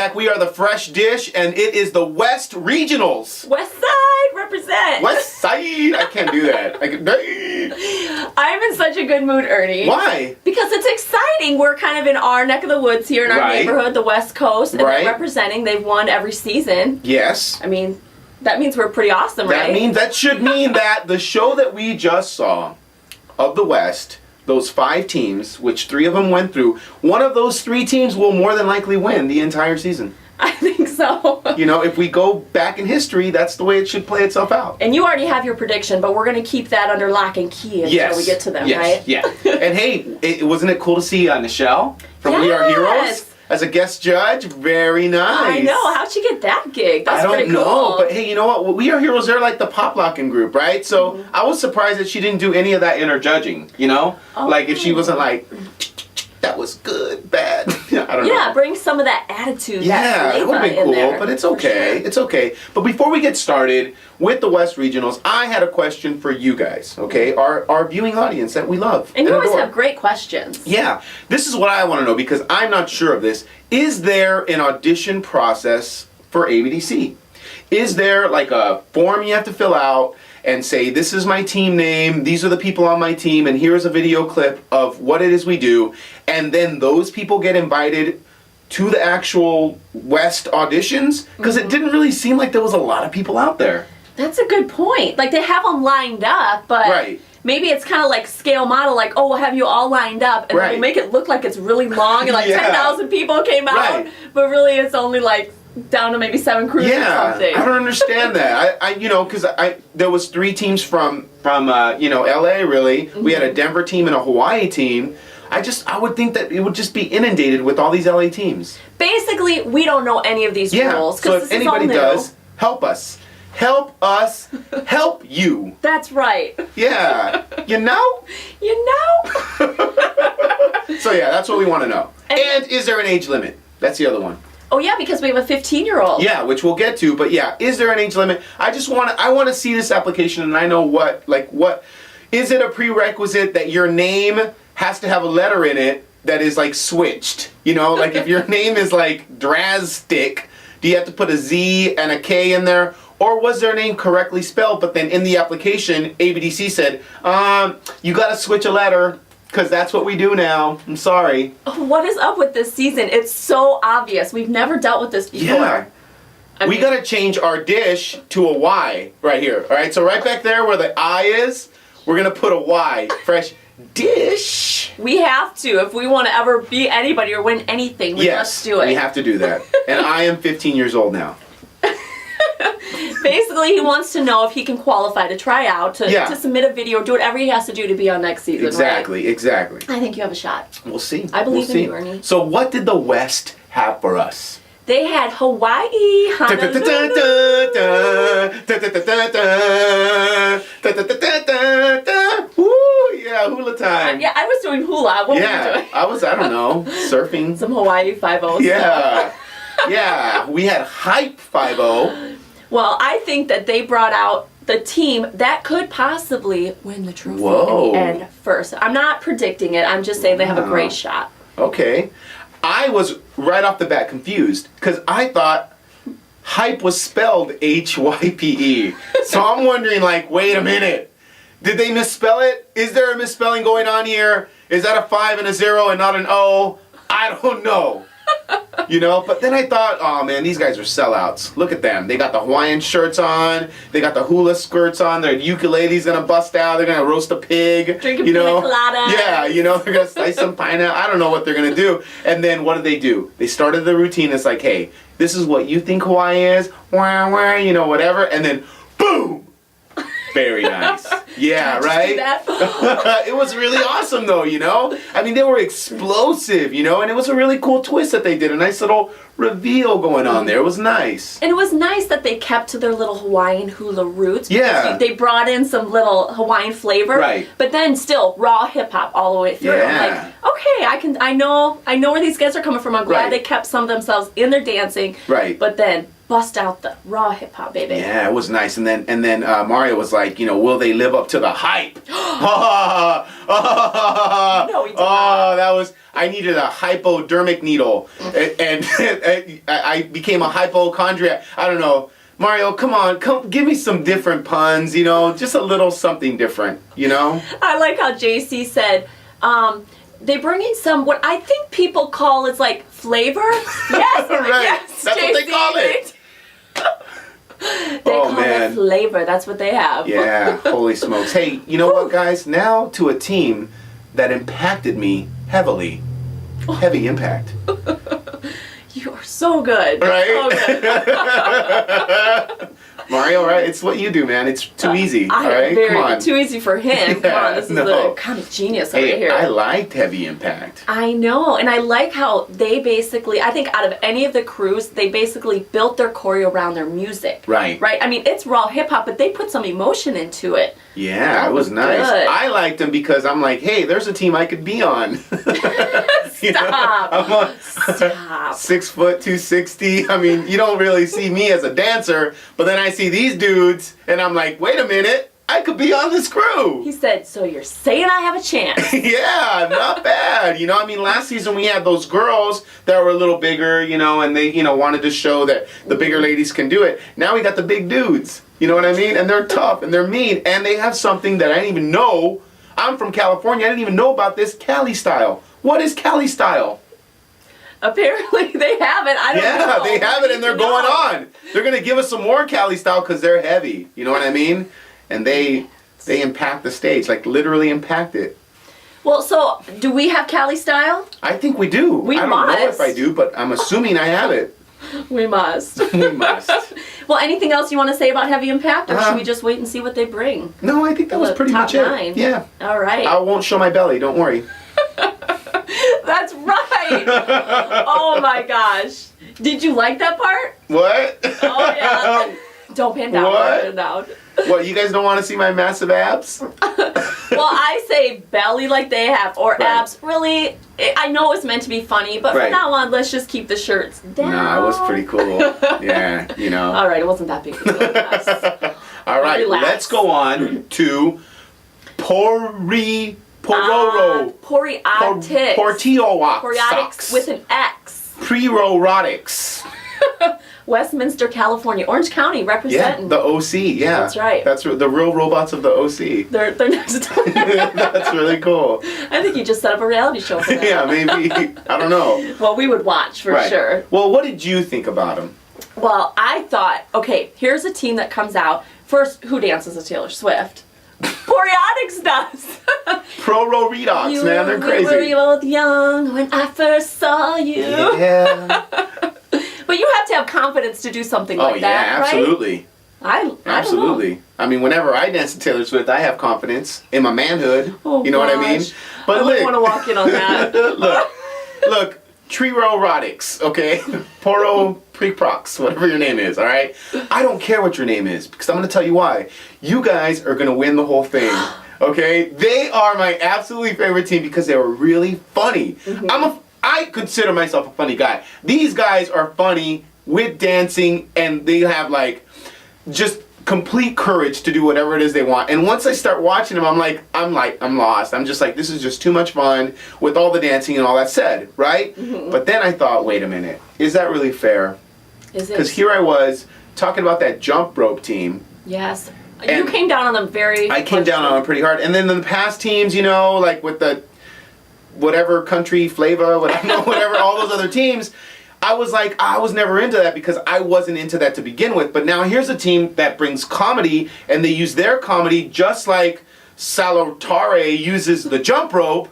back. We are the Fresh Dish, and it is the West Regionals. West Side represent. West Side. I can't do that. I'm in such a good mood, Ernie. Why? Because it's exciting. We're kind of in our neck of the woods here in our neighborhood, the West Coast, and they're representing. They've won every season. Yes. I mean, that means we're pretty awesome, right? That should mean that the show that we just saw of the West, those 5 teams, which 3 of them went through, one of those 3 teams will more than likely win the entire season. I think so. You know, if we go back in history, that's the way it should play itself out. And you already have your prediction, but we're going to keep that under lock and key until we get to them, right? Yeah. And hey, wasn't it cool to see Michelle from We Are Heroes as a guest judge? Very nice. I know. How'd she get that gig? That's pretty cool. I don't know. But hey, you know what? We Are Heroes, they're like the pop locking group, right? So I was surprised that she didn't do any of that in her judging, you know? Like if she wasn't like, that was good, bad. I don't know. Yeah, bring some of that attitude. Yeah, it would have been cool, but it's okay. Sure. It's okay. But before we get started with the West Regionals, I had a question for you guys, okay? Our viewing audience that we love. And you always have great questions. Yeah. This is what I want to know because I'm not sure of this. Is there an audition process for ABDC? Is there like a form you have to fill out and say, this is my team name, these are the people on my team, and here's a video clip of what it is we do, and then those people get invited to the actual West auditions? Because it didn't really seem like there was a lot of people out there. That's a good point. Like, they have them lined up, but maybe it's kind of like scale model, like, oh, we'll have you all lined up, and we'll make it look like it's really long, and like 10,000 people came out, but really it's only like down to maybe 7 crews or something. I don't understand that. I you know, because there was 3 teams from you know, LA really. We had a Denver team and a Hawaii team. I would think that it would just be inundated with all these LA teams. Basically, we don't know any of these rules. So if anybody does, help us. Help us help you. That's right. Yeah. You know? You know? So yeah, that's what we want to know. And is there an age limit? That's the other one. Oh yeah, because we have a 15-year-old. Yeah, which we'll get to, but yeah, is there an age limit? I want to see this application, and I know what is it a prerequisite that your name has to have a letter in it that is like switched? You know, like if your name is like Drastic, do you have to put a Z and a K in there? Or was their name correctly spelled, but then in the application, ABDC said, you got to switch a letter. Because that's what we do now. I'm sorry. What is up with this season? It's so obvious. We've never dealt with this before. Yeah. We got to change our dish to a Y right here. All right, so right back there where the I is, we're going to put a Y. Fresh dish. We have to. If we want to ever be anybody or win anything, we must do it. We have to do that. And I am 15 years old now. Basically, he wants to know if he can qualify to try out, to submit a video, do whatever he has to do to be on next season. Exactly. I think you have a shot. We'll see. I believe in you, Ernie. So what did the West have for us? They had Hawaii, Honolulu. Woo, yeah, hula time. Yeah, I was doing hula. What were you doing? I don't know, surfing. Some Hawaii 5-0. Yeah. Yeah, we had Hype 5-0. Well, I think that they brought out the team that could possibly win the trophy in the end first. I'm not predicting it. I'm just saying they have a great shot. Okay. I was right off the bat confused because I thought Hype was spelled Hype. So I'm wondering, like, wait a minute. Did they misspell it? Is there a misspelling going on here? Is that a 5 and a 0 and not an O? I don't know. You know, but then I thought, oh man, these guys are sellouts. Look at them. They got the Hawaiian shirts on. They got the hula skirts on. Their ukulele's gonna bust out. They're gonna roast a pig. Drinking pina colada. Yeah, you know, they're gonna slice some pineapple. I don't know what they're gonna do. And then what do? They started the routine. It's like, hey, this is what you think Hawaii is. Wah, wah, you know, whatever. And then, boom! Very nice. Yeah, right? It was really awesome though, you know? I mean, they were explosive, you know? And it was a really cool twist that they did. A nice little reveal going on there. It was nice. And it was nice that they kept to their little Hawaiian hula roots. Yeah. They brought in some little Hawaiian flavor. Right. But then still raw hip hop all the way through. Yeah. I'm like, okay, I know where these guys are coming from. I'm glad they kept some of themselves in their dancing. Right. But then bust out the raw hip hop, baby. Yeah, it was nice. And then Mario was like, you know, will they live up to the hype? No, he did not. That was. I needed a hypodermic needle, and I became a hypochondriac. I don't know. Mario, come on, give me some different puns, just a little something different, I like how JC said, they bring in some, what I think people call it's like flavor. Yes, right. Yes, that's JC, what they call it. They call it flavor. That's what they have. Yeah, holy smokes. Hey, you know what, guys? Now to a team that impacted me heavily. Heavy impact. You are so good. Right? So good. Mario, right? It's what you do, man. It's too easy. All right? Come on. Too easy for him. Come on, this is the kind of genius over here. I liked Heavy Impact. I know, and I like how they basically, I think out of any of the crews, they basically built their choreo around their music. Right. Right? I mean, it's raw hip-hop, but they put some emotion into it. Yeah, it was nice. Good. I liked them because I'm like, hey, there's a team I could be on. Stop. I'm on Stop. 6 foot, 260. I mean, you don't really see me as a dancer, but then I see these dudes, and I'm like, wait a minute, I could be on this crew. He said, so you're saying I have a chance. Yeah, not bad. I mean, last season we had those girls that were a little bigger, and they, wanted to show that the bigger ladies can do it. Now we got the big dudes, you know what I mean? And they're tough, and they're mean, and they have something that I didn't even know. I'm from California. I didn't even know about this Cali style. What is Cali style? Apparently they have it. I don't know. Yeah, they have it, and they're going on. They're going to give us some more Cali style because they're heavy. You know what I mean? And they impact the stage, like literally impact it. Well, so do we have Cali style? I think we do. I don't know if I do, but I'm assuming I have it. We must. We must. Well, anything else you want to say about Heavy Impact, or should we just wait and see what they bring? No, I think that was pretty much it. Yeah. All right. I won't show my belly. Don't worry. That's right. Oh my gosh. Did you like that part? What? Oh yeah. Don't pan down. What? Don't pan down. What, you guys don't want to see my massive abs? Well, I say belly like they have, or abs. Really, I know it's meant to be funny, but from now on, let's just keep the shirts down. Nah, it was pretty cool. Yeah, All right, it wasn't that big of a deal. All right, Relax. let's go on to Poreotix. Poreotix with an X. Poreotix. Westminster, California, Orange County representing. Yeah, the OC. Yeah, that's right. That's the real robots of the OC. They're next door. That's really cool. I think you just set up a reality show for them. Yeah, maybe. I don't know. Well, we would watch for sure. Well, what did you think about them? Well, I thought, okay, here's a team that comes out. First, who dances as Taylor Swift? Poreotix does. Poreotix, man, they're crazy. We were both young when I first saw you. Yeah. But you have to have confidence to do something like that, right? Absolutely. I Absolutely. Don't know. I mean, whenever I dance to Taylor Swift, I have confidence in my manhood. Oh, you know what I mean? But I don't want to walk in on that. look, Poreotix, okay? Poreotix, whatever your name is, all right? I don't care what your name is, because I'm going to tell you why. You guys are going to win the whole thing. Okay? They are my absolutely favorite team because they were really funny. Mm-hmm. I consider myself a funny guy. These guys are funny with dancing, and they have just complete courage to do whatever it is they want. And once I start watching them, I'm lost. I'm just like, this is just too much fun with all the dancing and all that said, right? Mm-hmm. But then I thought, wait a minute, is that really fair? Is it? Because here I was talking about that jump rope team. Yes. You came down on them I came down on them pretty hard. And then the past teams, like with the whatever country flavor, whatever, all those other teams, I was like, I was never into that because I wasn't into that to begin with. But now here's a team that brings comedy, and they use their comedy just like Salvatore uses the jump rope,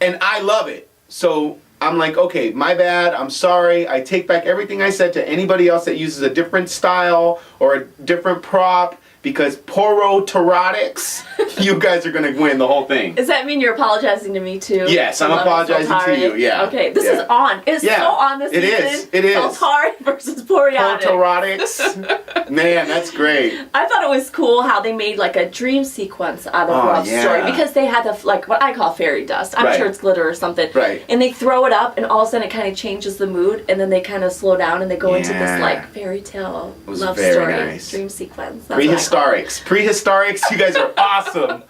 and I love it. So I'm like, okay, my bad, I'm sorry, I take back everything I said to anybody else that uses a different style or a different prop, because Poreotix, you guys are going to win the whole thing. Does that mean you're apologizing to me too? Yes, I'm apologizing to you, yeah. Okay, this is on. It's so on this season. It is. Salvatore versus Poreotix. Poreotix. Man, that's great. I thought it was cool how they made a dream sequence out of Love Story, because they had the what I call fairy dust. I'm sure it's glitter or something. Right. And they throw it up, and all of a sudden it kind of changes the mood, and then they kind of slow down and they go into this fairy tale love story dream sequence. Prehistorics, you guys are awesome.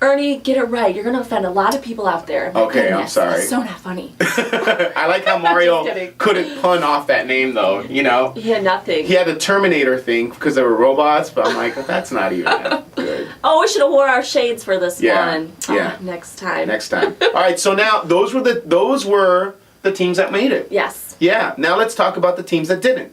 Ernie, get it right. You're going to offend a lot of people out there. My Okay, goodness, I'm sorry. It's so not funny. I like how Mario couldn't pun off that name, though, you know? He had nothing. He had the Terminator thing because they were robots, but I'm like, that's not even that good. Oh, we should have wore our shades for this one. Yeah. Next time. Next time. All right, so now those were the teams that made it. Yes. Yeah, now let's talk about the teams that didn't.